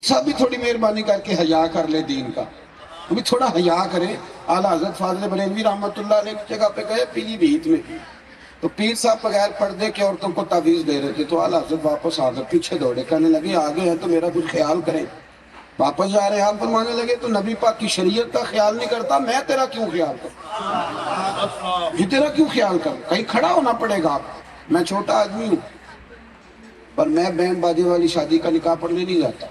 صاحب بھی تھوڑی مہربانی کر کے حیا کر لے دین کا، وہ بھی تھوڑا حیا کرے۔ اعلیٰ حضرت فاضل بریلوی رحمۃ اللہ علیہ کی جگہ پہ گئے پیلی بھیت میں، تو پیر صاحب بغیر پردے کے عورتوں کو تعویذ دے رہے تھے، تو اعلیٰ حضرت واپس آ کر پیچھے دوڑے، کہنے لگے آگے ہیں تو میرا کچھ خیال کریں۔ واپس جا رہے آپ فرمانے لگے تو نبی پاک کی شریعت کا خیال نہیں کرتا، میں تیرا کیوں خیال کروں؟ یہ تیرا کیوں خیال کروں؟ کہیں کھڑا ہونا پڑے گا، میں چھوٹا آدمی ہوں، پر میں بینڈ باجے والی شادی کا نکاح پڑھنے نہیں جاتا،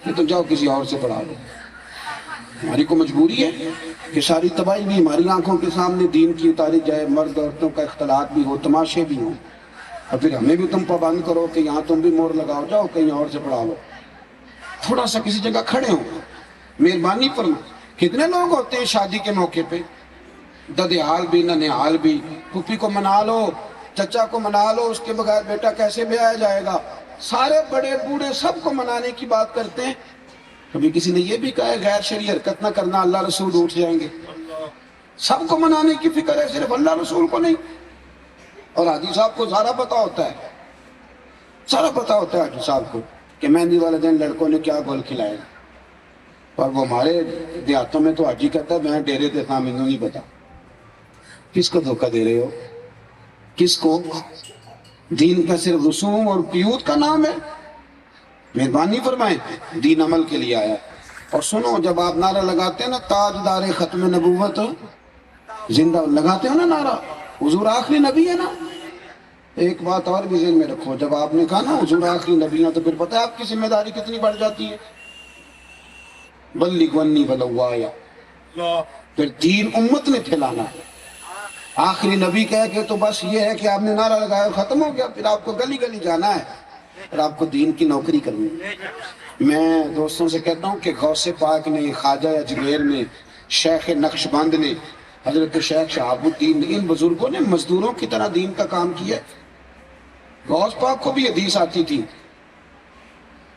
یہ تو جاؤ کسی اور سے پڑھا دو۔ ہماری کو مجبوری ہے کہ ساری تباہی بھی ہماری آنکھوں کے سامنے دین کی اتاری جائے، مرد عورتوں کا اختلاط بھی ہو، تماشے بھی ہوں، اور پھر ہمیں بھی تم پابند کرو کہ یہاں تم بھی مور لگاؤ، جاؤ کہیں اور سے پڑھا لو۔ تھوڑا سا کسی جگہ کھڑے ہوں، مہربانی فرما۔ کتنے لوگ ہوتے ہیں شادی کے موقع پہ، ددیال بھی ننیال بھی، پھوپھی کو منا لو، چچا کو منا لو، اس کے بغیر بیٹا کیسے بیایا جائے گا، سارے بڑے بوڑھے سب کو منانے کی بات کرتے ہیں۔ کبھی کسی نے یہ بھی کہا ہے غیر شرعی حرکت نہ کرنا، اللہ رسول اٹھ جائیں گے؟ سب کو منانے کی فکر ہے، صرف اللہ رسول کو نہیں۔ اور حاجی صاحب کو سارا پتا ہوتا ہے، سارا پتا ہوتا ہے حاجی صاحب کو کہ مہندی والے دن لڑکوں نے کیا گول کھلائے، اور وہ ہمارے دیہاتوں میں تو حاجی کہتا ہے میں ڈیرے دیتا ہوں، مجھے نہیں پتا۔ کس کو دھوکہ دے رہے ہو؟ کس کو؟ دین کا صرف رسوم اور قیود کا نام ہے؟ مہربانی فرمائیں، دین عمل کے لیے آیا۔ اور سنو، جب آپ نعرہ لگاتے ہیں نا تاجدار ختم نبوت زندہ، لگاتے ہو نا نعرہ، حضور آخری نبی ہے نا، ایک بات اور بھی ذہن میں رکھو، جب آپ نے کہا نا حضور آخری نبی ہے تو پھر پتہ ہے آپ کی ذمہ داری کتنی بڑھ جاتی ہے؟ بلغ عنی ولو آیا، پھر دین امت نے پھیلانا ہے۔ آخری نبی کہہ کے تو بس یہ ہے کہ آپ نے نعرہ لگایا ختم ہو گیا، پھر آپ کو گلی گلی جانا ہے اور آپ کو دین کی نوکری کرنی ہے۔ میں دوستوں سے کہتا ہوں کہ غوث پاک نے، خواجہ اجمیر نے، شیخ نقشبند نے، حضرت شیخ شہاب الدین نے، ان بزرگوں نے مزدوروں کی طرح دین کا کام کیا۔ غوث پاک کو بھی حدیث آتی تھی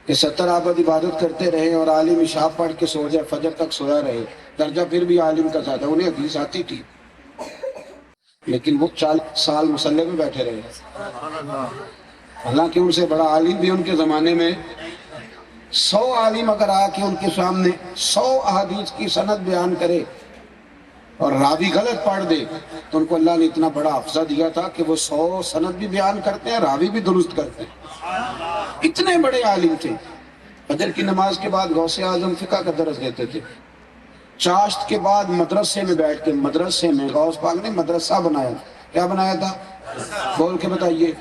کہ 70 عابد عبادت کرتے رہے اور عالم عشاء پڑھ کے سو جائے، فجر تک سویا رہے، درجہ پھر بھی عالم کا زیادہ، انہیں حدیث آتی تھی، لیکن وہ 40 سال مصلی میں بیٹھے رہے۔ حالانکہ ان سے بڑا عالم بھی ان کے زمانے میں 100 عالم اگر آ کے ان کے سامنے 100 احادیث کی سند بیان کرے اور راوی غلط پڑھ دے تو ان کو اللہ نے اتنا بڑا حفظہ دیا تھا کہ وہ 100 سند بھی بیان کرتے ہیں، راوی بھی درست کرتے ہیں، اتنے بڑے عالم تھے۔ فجر کی نماز کے بعد غوث اعظم فقہ کا درس دیتے تھے، چاشت کے بعد مدرسے میں بیٹھ کے، مدرسے میں غوث پاک نے مدرسہ بنایا، کیا بنایا تھا؟ بول کے بتائیے۔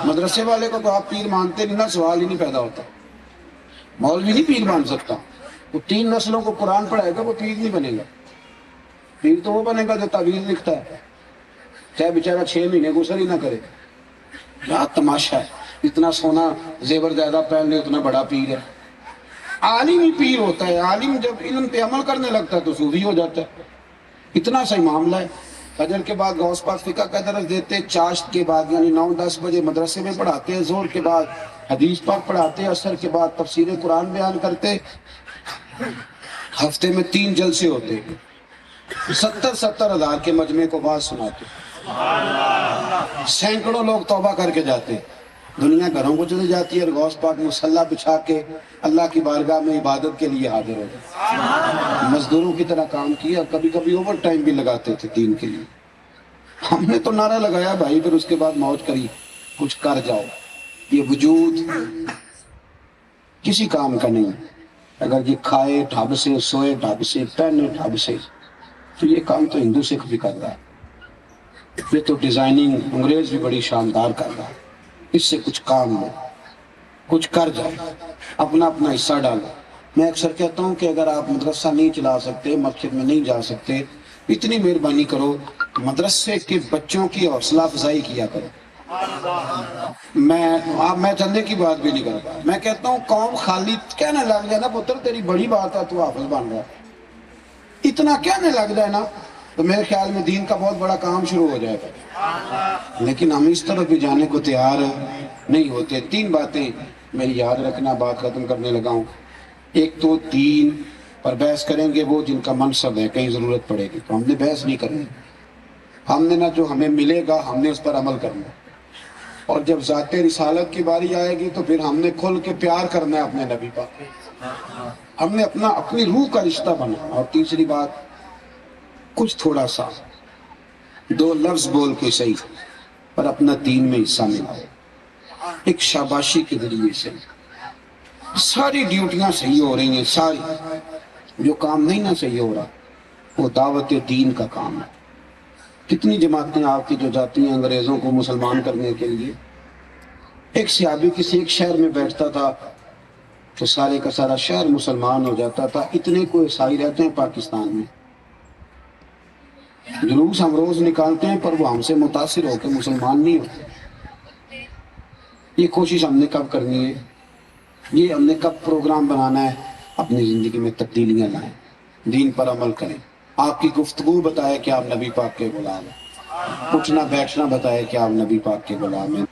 مدرسے والے کو تو آپ پیر مانتے نہیں نا، سوال ہی نہیں پیدا ہوتا، مولوی نہیں پیر مان سکتا، وہ 3 نسلوں کو قرآن پڑھائے گا، وہ پیر نہیں بنے گا۔ پیر تو وہ بنے گا جو تعویذ لکھتا ہے، چاہے بیچارہ 6 مہینے غسل ہی نہ کرے۔ کیا تماشا ہے، اتنا سونا زیور زیادہ پہن لے اتنا بڑا پیر ہے۔ عالم ہی پیر ہوتا ہے، عالم جب علم پہ عمل کرنے لگتا ہے تو صوفی ہو جاتا ہے، اتنا صحیح معاملہ ہے۔ فجر کے بعد غوث پاک فقہ کا درس دیتے، چاشت کے بعد یعنی 9-10 بجے مدرسے میں پڑھاتے، ظہر کے بعد حدیث پاک پڑھاتے، عصر کے بعد تفسیر قرآن بیان کرتے، ہفتے میں 3 جلسے ہوتے، 70 ہزار کے مجمع کو بات سناتے، سینکڑوں لوگ توبہ کر کے جاتے، دنیا گھروں کو چلے جاتی ہے اور غوث پاک مصلی بچھا کے اللہ کی بارگاہ میں عبادت کے لیے حاضر ہو جاتے۔ مزدوروں کی طرح کام کیا، کبھی کبھی اوور ٹائم بھی لگاتے تھے دین کے لیے۔ ہم نے تو نعرہ لگایا بھائی، پھر اس کے بعد موج کری، کچھ کر جاؤ۔ یہ وجود کسی کام کا نہیں، اگر یہ کھائے ڈھب سے، سوئے ڈھب سے، پہنے ڈھب سے، تو یہ کام تو ہندو سکھ بھی کر رہا ہے، یہ تو ڈیزائننگ انگریز بھی بڑی شاندار کر رہا ہے۔ اس سے کچھ کام لو، کچھ کر جاؤ، اپنا اپنا حصہ ڈالو۔ میں اکثر کہتا ہوں کہ اگر آپ مدرسہ نہیں چلا سکتے، مسجد میں نہیں جا سکتے، اتنی مہربانی کرو مدرسے کے بچوں کی حوصلہ افزائی کیا کرو۔ میں چندے کی بات بھی نہیں کرتا، میں کہتا ہوں قوم خالی کہنے لگ جائے نا پتر تیری بڑی بات ہے تو حافظ بن رہا ہے، اتنا کہنے لگ جائے نا تو میرے خیال میں دین کا بہت بڑا کام شروع ہو جائے گا۔ لیکن ہم اس طرف بھی جانے کو تیار نہیں ہوتے۔ 3 باتیں میری یاد رکھنا، بات ختم کرنے لگا ہوں۔ ایک تو دین پر بحث کریں گے وہ جن کا منصب ہے، کہیں ضرورت پڑے گی تو ہم نے بحث نہیں کرنی، ہم نے نہ جو ہمیں ملے گا ہم نے اس پر عمل کرنا۔ اور جب ذات رسالت کی باری آئے گی تو پھر ہم نے کھل کے پیار کرنا ہے اپنے نبی پاک، ہم نے اپنی روح کا رشتہ بنانا۔ اور تیسری بات، کچھ تھوڑا سا 2 لفظ بول کے صحیح پر اپنا دین میں حصہ ملاؤ، ایک شاباشی کے ذریعے سے ساری ڈیوٹیاں صحیح ہو رہی ہیں، ساری جو کام نہیں نہ صحیح ہو رہا وہ دعوت دین کا کام ہے۔ کتنی جماعتیں آپ کی جو جاتی ہیں انگریزوں کو مسلمان کرنے کے لیے، ایک صحابی کسی ایک شہر میں بیٹھتا تھا تو سارے کا سارا شہر مسلمان ہو جاتا تھا، اتنے کو عیسائی رہتے ہیں پاکستان میں، جلوس ہم روز نکالتے ہیں پر وہ ہم سے متاثر ہو کے مسلمان نہیں ہوتے۔ یہ کوشش ہم نے کب کرنی ہے، یہ ہم نے کب پروگرام بنانا ہے، اپنی زندگی میں تبدیلیاں لائیں، دین پر عمل کریں۔ آپ کی گفتگو بتائے کہ آپ نبی پاک کے غلام ہیں، اٹھنا بیٹھنا بتائے کہ آپ نبی پاک کے غلام ہیں۔